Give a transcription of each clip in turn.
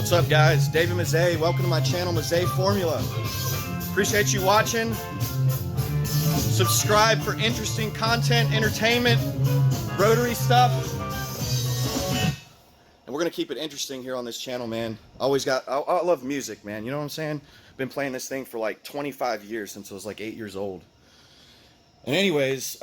What's up, guys? David Mazzei. Welcome to my channel, Mazzei Formula. Appreciate you watching. Subscribe for interesting content, entertainment, rotary stuff. And we're gonna keep it interesting here on this channel, man. I love music, man. You know what I'm saying? Been playing this thing for like 25 years, since I was like 8 years old. And anyways,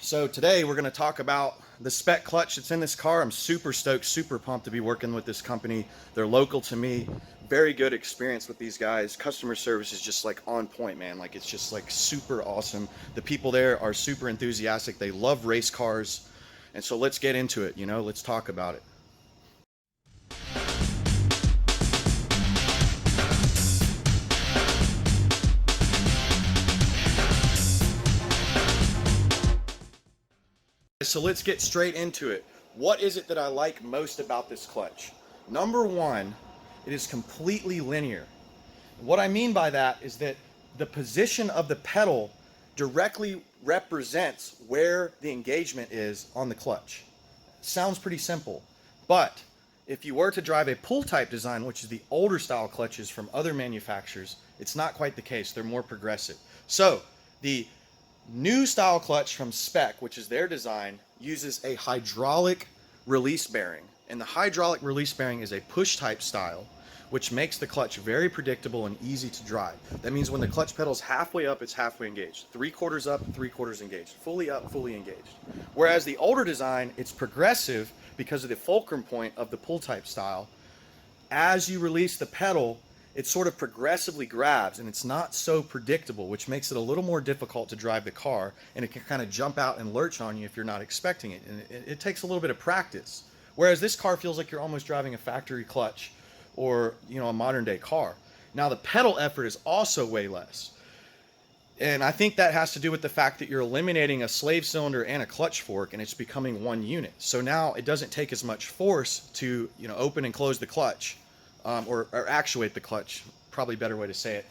so today we're gonna talk about the Spec clutch that's in this car. I'm super stoked, super pumped to be working with this company. They're local to me. Very good experience with these guys. Customer service is just like on point, man. Like, it's just like super awesome. The people there are super enthusiastic. They love race cars. And so let's get into it, you know, let's talk about it. So let's get straight into it. What is it that I like most about this clutch? Number one, it is completely linear. What I mean by that is that the position of the pedal directly represents where the engagement is on the clutch. Sounds pretty simple, but if you were to drive a pull type design, which is the older style clutches from other manufacturers, it's not quite the case. They're more progressive. So the new style clutch from Spec, which is their design, uses a hydraulic release bearing. And the hydraulic release bearing is a push type style, which makes the clutch very predictable and easy to drive. That means when the clutch pedal's halfway up, it's halfway engaged. 3/4 up, 3/4 engaged. Fully up, fully engaged. Whereas the older design, it's progressive because of the fulcrum point of the pull type style. As you release the pedal, it sort of progressively grabs, and it's not so predictable, which makes it a little more difficult to drive the car, and it can kind of jump out and lurch on you if you're not expecting it. And it takes a little bit of practice. Whereas this car feels like you're almost driving a factory clutch or, you know, a modern day car. Now the pedal effort is also way less. And I think that has to do with the fact that you're eliminating a slave cylinder and a clutch fork, and it's becoming one unit. So now it doesn't take as much force to, you know, open and close the clutch. Or actuate the clutch, probably a better way to say it.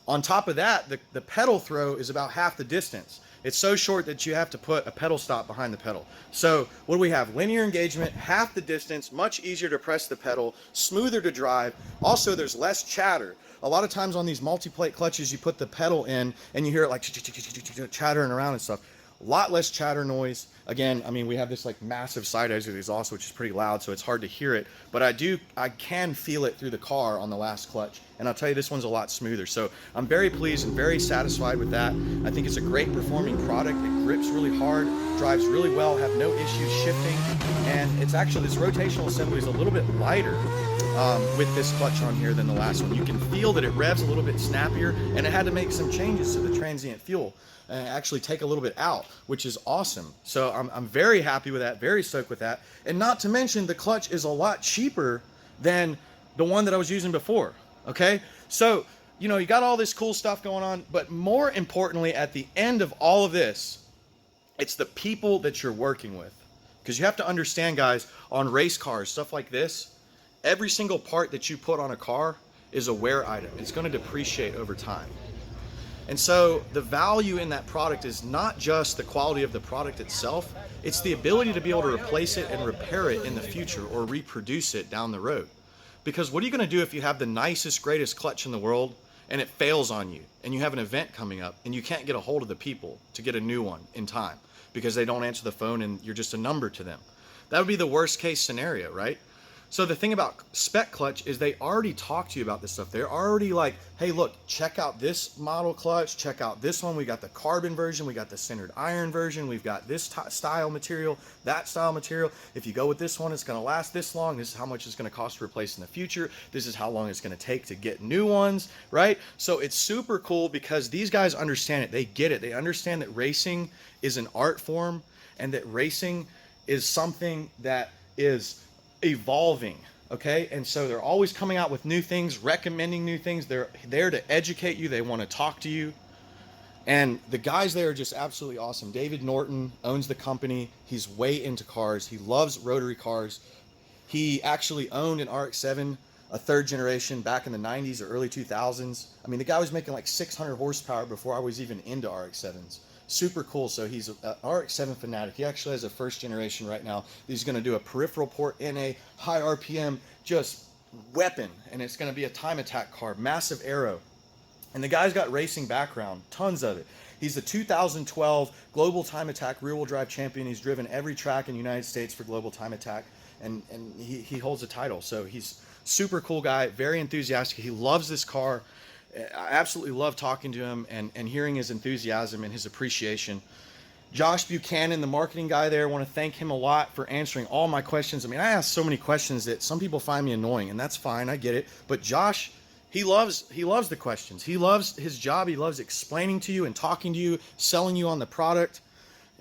On top of that, the pedal throw is about half the distance. It's so short that you have to put a pedal stop behind the pedal. So what do we have? Linear engagement, half the distance, much easier to press the pedal, smoother to drive. Also, there's less chatter. A lot of times on these multi-plate clutches, you put the pedal in and you hear it like chattering around and stuff. A lot less chatter noise. Again, I mean, we have this like massive side exit exhaust, which is pretty loud, so it's hard to hear it, but I can feel it through the car on the last clutch, and I'll tell you, this one's a lot smoother. So I'm very pleased and very satisfied with that. I think it's a great performing product. It grips really hard, drives really well, have no issues shifting, and it's actually, this rotational assembly is a little bit lighter with this clutch on here than the last one. You can feel that it revs a little bit snappier, and it had to make some changes to the transient fuel and actually take a little bit out, which is awesome. So I'm very happy with that, very stoked with that. And not to mention, the clutch is a lot cheaper than the one that I was using before, okay? So, you know, you got all this cool stuff going on, but more importantly, at the end of all of this, it's the people that you're working with. Because you have to understand, guys, on race cars, stuff like this, every single part that you put on a car is a wear item. It's gonna depreciate over time. And so the value in that product is not just the quality of the product itself, it's the ability to be able to replace it and repair it in the future or reproduce it down the road. Because what are you gonna do if you have the nicest, greatest clutch in the world and it fails on you and you have an event coming up and you can't get a hold of the people to get a new one in time because they don't answer the phone and you're just a number to them? That would be the worst case scenario, right? So the thing about Spec clutch is they already talk to you about this stuff. They're already like, hey, look, check out this model clutch, check out this one. We got the carbon version, we got the centered iron version, we've got this style material, that style material. If you go with this one, it's gonna last this long. This is how much it's gonna cost to replace in the future. This is how long it's gonna take to get new ones, right? So it's super cool because these guys understand it, they get it. They understand that racing is an art form and that racing is something that is evolving, okay? And so they're always coming out with new things, recommending new things. They're there to educate you. They want to talk to you. And the guys there are just absolutely awesome. David Norton owns the company. He's way into cars. He loves rotary cars. He actually owned an RX7, a third generation, back in the 90s or early 2000s. I mean, the guy was making like 600 horsepower before I was even into RX7s. Super cool. So he's an RX7 fanatic. He actually has a first generation right now. He's going to do a peripheral port in a high RPM, just weapon, and it's going to be a time attack car, massive aero. And the guy's got racing background, tons of it. He's the 2012 Global Time Attack rear-wheel drive champion. He's driven every track in the United States for Global Time Attack, and he holds a title. So he's super cool guy, very enthusiastic. He loves this car. I absolutely love talking to him and hearing his enthusiasm and his appreciation. Josh Buchanan, the marketing guy there, I want to thank him a lot for answering all my questions. I mean, I ask so many questions that some people find me annoying, and that's fine. I get it. But Josh, he loves the questions. He loves his job. He loves explaining to you and talking to you, selling you on the product.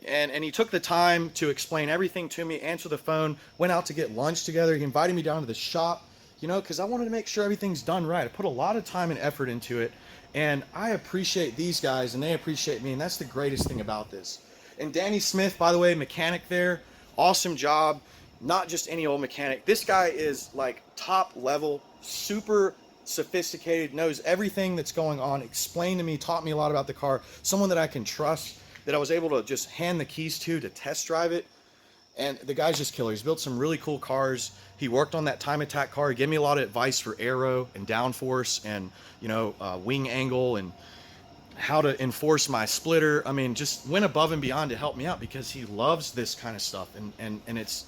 And he took the time to explain everything to me, answer the phone, went out to get lunch together. He invited me down to the shop, you know, because I wanted to make sure everything's done right. I put a lot of time and effort into it, and I appreciate these guys, and they appreciate me, and that's the greatest thing about this. And Danny Smith, by the way, mechanic there, awesome job. Not just any old mechanic. This guy is like top level, super sophisticated, knows everything that's going on, explained to me, taught me a lot about the car, someone that I can trust, that I was able to just hand the keys to test drive it. And the guy's just killer. He's built some really cool cars. He worked on that time attack car. He gave me a lot of advice for aero and downforce and, you know, wing angle and how to enforce my splitter. I mean, just went above and beyond to help me out because he loves this kind of stuff. And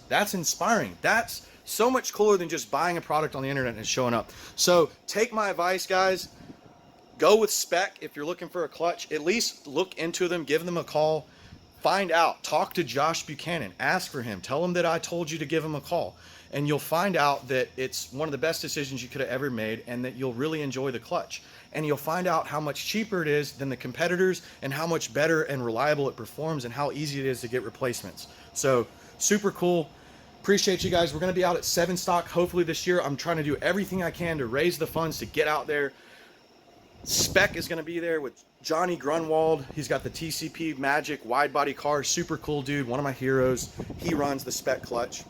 that's inspiring. That's so much cooler than just buying a product on the internet and showing up. So take my advice, guys. Go with Spec if you're looking for a clutch. At least look into them, give them a call, find out, talk to Josh Buchanan, ask for him, tell him that I told you to give him a call. And you'll find out that it's one of the best decisions you could have ever made, and that you'll really enjoy the clutch. And you'll find out how much cheaper it is than the competitors, and how much better and reliable it performs, and how easy it is to get replacements. So super cool. Appreciate you guys. We're going to be out at 7 stock hopefully this year. I'm trying to do everything I can to raise the funds to get out there. Spec is going to be there with Johnny Grunwald. He's got the TCP Magic wide body car. Super cool dude. One of my heroes. He runs the Spec clutch.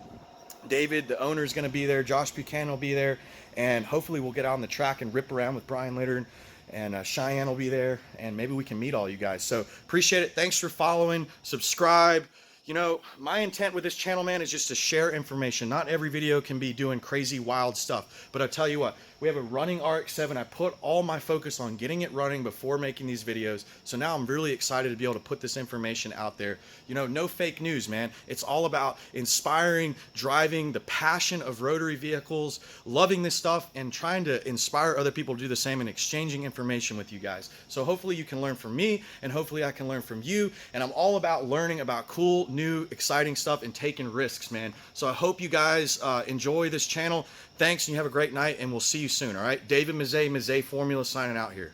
David, the owner, is going to be there. Josh Buchanan will be there. And hopefully we'll get out on the track and rip around with Brian Littern. And Cheyenne will be there. And maybe we can meet all you guys. So appreciate it. Thanks for following. Subscribe. You know, my intent with this channel, man, is just to share information. Not every video can be doing crazy, wild stuff. But I'll tell you what, we have a running RX7. I put all my focus on getting it running before making these videos. So now I'm really excited to be able to put this information out there. You know, no fake news, man. It's all about inspiring, driving, the passion of rotary vehicles, loving this stuff, and trying to inspire other people to do the same and exchanging information with you guys. So hopefully you can learn from me, and hopefully I can learn from you. And I'm all about learning about cool, new, exciting stuff and taking risks, man. So I hope you guys enjoy this channel. Thanks, and you have a great night, and we'll see you soon, all right? David Mazzei, Mazzei Formula, signing out here.